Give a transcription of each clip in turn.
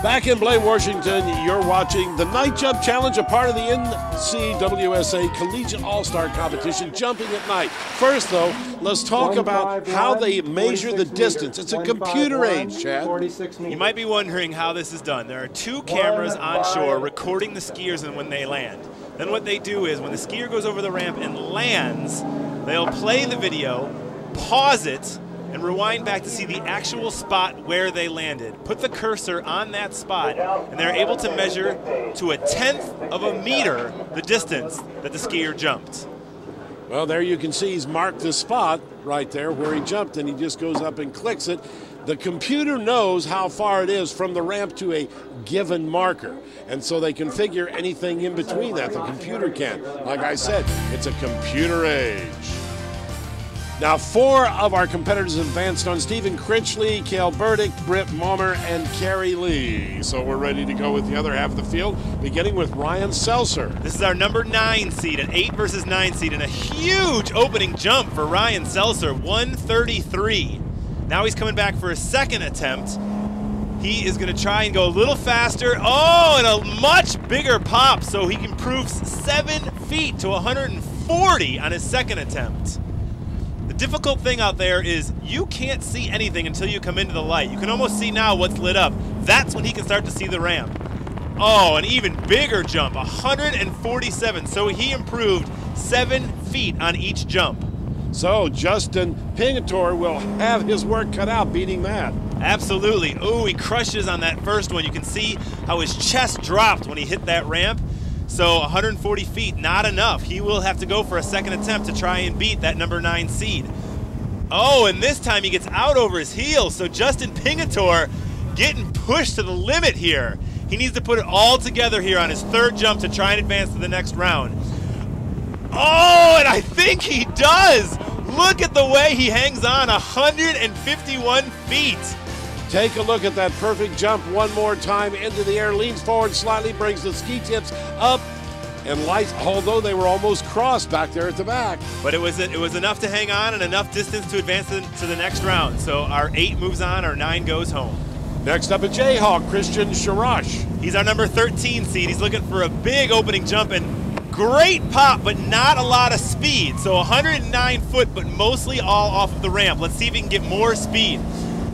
Back in Blaine, Washington, you're watching the Night Jump Challenge, a part of the NCWSA Collegiate All-Star Competition, jumping at night. First, though, let's talk about how they measure the distance. It's a computer age, Chad. You might be wondering how this is done. There are two cameras on shore recording the skiers and when they land. Then what they do is when the skier goes over the ramp and lands, they'll play the video, pause it, and rewind back to see the actual spot where they landed. Put the cursor on that spot, and they're able to measure to 1/10 of a meter the distance that the skier jumped. Well, there you can see he's marked the spot right there where he jumped, and he just goes up and clicks it. The computer knows how far it is from the ramp to a given marker, and so they can figure anything in between that. The computer can. Like I said, it's a computer age. Now, 4 of our competitors advanced on: Stephen Crinchley, Cale Burdick, Britt Mommer, and Carrie Lee. So we're ready to go with the other half of the field, beginning with Ryan Seltzer. This is our number 9 seed, an 8 versus 9 seed, and a huge opening jump for Ryan Seltzer, 133. Now he's coming back for a second attempt. He is going to try and go a little faster. Oh, and a much bigger pop, so he improves 7 feet to 140 on his second attempt. The difficult thing out there is you can't see anything until you come into the light. You can almost see now what's lit up. That's when he can start to see the ramp. Oh, an even bigger jump, 147. So he improved 7 feet on each jump. So Justin Pingator will have his work cut out beating that. Absolutely. Oh, he crushes on that first one. You can see how his chest dropped when he hit that ramp. So 140 feet, not enough. He will have to go for a second attempt to try and beat that number 9 seed. Oh, and this time he gets out over his heels. So Justin Pingator getting pushed to the limit here. He needs to put it all together here on his third jump to try and advance to the next round. Oh, and I think he does. Look at the way he hangs on, 151 feet. Take a look at that perfect jump one more time into the air, leans forward slightly, brings the ski tips up, and lights, although they were almost crossed back there at the back. But it was enough to hang on and enough distance to advance to the next round. So our 8 moves on, our 9 goes home. Next up, a Jayhawk, Christian Sharash. He's our number 13 seed. He's looking for a big opening jump and great pop, but not a lot of speed. So 109 foot, but mostly all off of the ramp. Let's see if he can get more speed.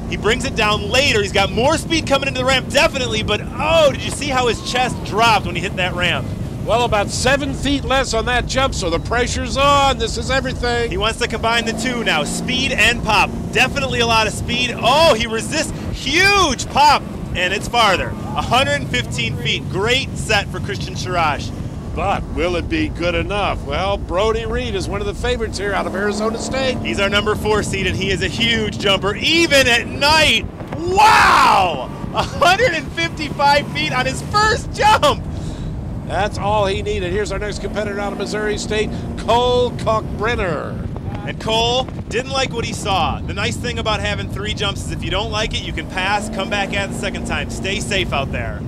He brings it down later. He's got more speed coming into the ramp, definitely, but oh, did you see how his chest dropped when he hit that ramp? Well, about 7 feet less on that jump, so the pressure's on. This is everything. He wants to combine the two now, speed and pop. Definitely a lot of speed. Oh, he resists. Huge pop, and it's farther. 115 feet. Great set for Christian Sharash. But will it be good enough? Well, Brody Reed is one of the favorites here out of Arizona State. He's our number 4 seed, and he is a huge jumper, even at night. Wow! 155 feet on his first jump. That's all he needed. Here's our next competitor out of Missouri State, Cole Kochbrenner. And Cole didn't like what he saw. The nice thing about having 3 jumps is if you don't like it, you can pass, come back at it the second time. Stay safe out there.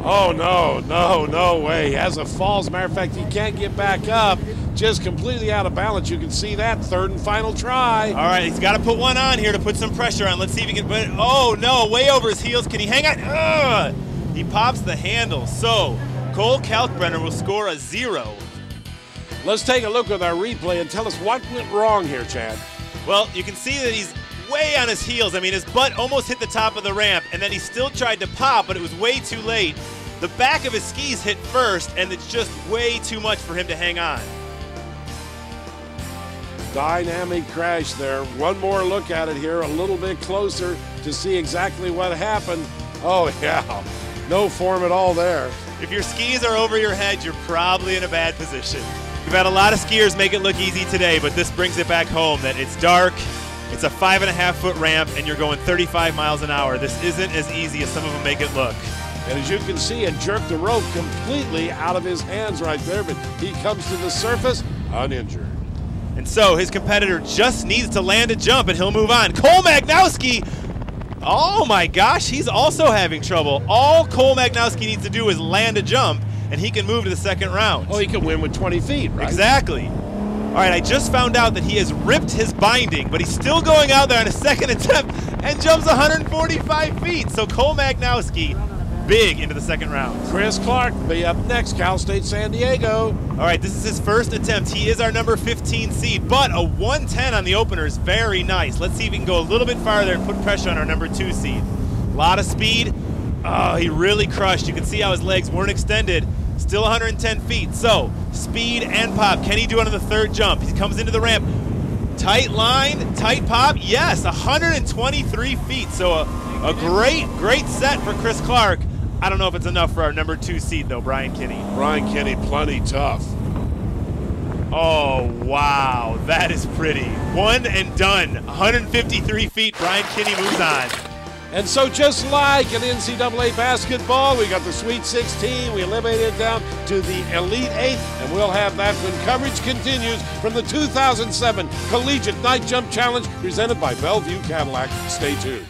Oh, no way. He has a fall. As a matter of fact, he can't get back up. Just completely out of balance. You can see that. Third and final try. All right, he's got to put one on here to put some pressure on. Let's see if he can put it. Oh, no, way over his heels. Can he hang on? Ugh. He pops the handle. So Cole Kalkbrenner will score a 0. Let's take a look at our replay and tell us what went wrong here, Chad. Well, you can see that he's way on his heels. I mean, his butt almost hit the top of the ramp, and then he still tried to pop, but it was way too late. The back of his skis hit first, and it's just way too much for him to hang on. Dynamic crash there. One more look at it here, a little bit closer to see exactly what happened. Oh, yeah. No form at all there. If your skis are over your head, you're probably in a bad position. We've had a lot of skiers make it look easy today, but this brings it back home that it's dark, it's a 5.5 foot ramp, and you're going 35 miles an hour. This isn't as easy as some of them make it look. And as you can see, it jerked the rope completely out of his hands right there, but he comes to the surface uninjured. And so his competitor just needs to land a jump and he'll move on. Cole Magnowski, oh my gosh, he's also having trouble. All Cole Magnowski needs to do is land a jump and he can move to the second round. Oh, he can win with 20 feet, right? Exactly. All right, I just found out that he has ripped his binding, but he's still going out there on a second attempt and jumps 145 feet. So Cole Magnowski, big into the second round. Chris Clark will be up next, Cal State San Diego. All right, this is his first attempt. He is our number 15 seed, but a 110 on the opener is very nice. Let's see if he can go a little bit farther and put pressure on our number 2 seed. A lot of speed. Oh, he really crushed. You can see how his legs weren't extended. Still 110 feet. So, speed and pop. Can he do it on the third jump? He comes into the ramp. Tight line, tight pop. Yes, 123 feet. So a great set for Chris Clark. I don't know if it's enough for our number 2 seed, though, Brian Kinney. Brian Kinney, plenty tough. Oh, wow. That is pretty. One and done. 153 feet. Brian Kinney moves on. And so just like in NCAA basketball, we got the Sweet 16, we eliminated down to the Elite 8, and we'll have that when coverage continues from the 2007 Collegiate Night Jump Challenge presented by Bellevue Cadillac. Stay tuned.